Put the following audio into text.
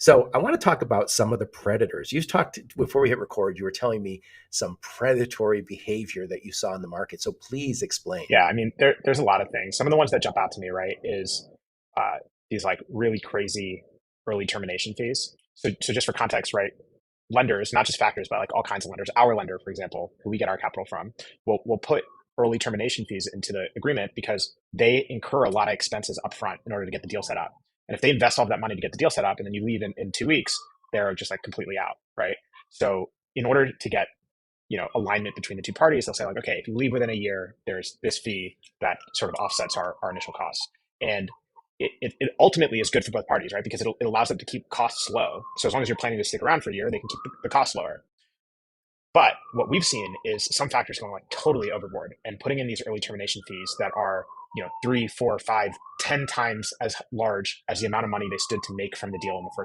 So I want to talk about some of the predators. You talked before we hit record, you were telling me some predatory behavior that you saw in the market. So please explain. Yeah, I mean, there's a lot of things. Some of the ones that jump out to me, right, is uh, these like really crazy early termination fees. So just for context, right, lenders, not just factors, but like all kinds of lenders, our lender, for example, who we get our capital from, will put early termination fees into the agreement because they incur a lot of expenses upfront in order to get the deal set up. And if they invest all of that money to get the deal set up and then you leave in 2 weeks, they're just like completely out, right? So in order to get alignment between the two parties, they'll say like, okay, if you leave within a year, there's this fee that sort of offsets our initial costs. And it ultimately is good for both parties, right? Because it allows them to keep costs low. So as long as you're planning to stick around for a year, they can keep the costs lower. But what we've seen is some factors going like totally overboard and putting in these early termination fees that are, 3, 4, 5, 10 times as large as the amount of money they stood to make from the deal in the first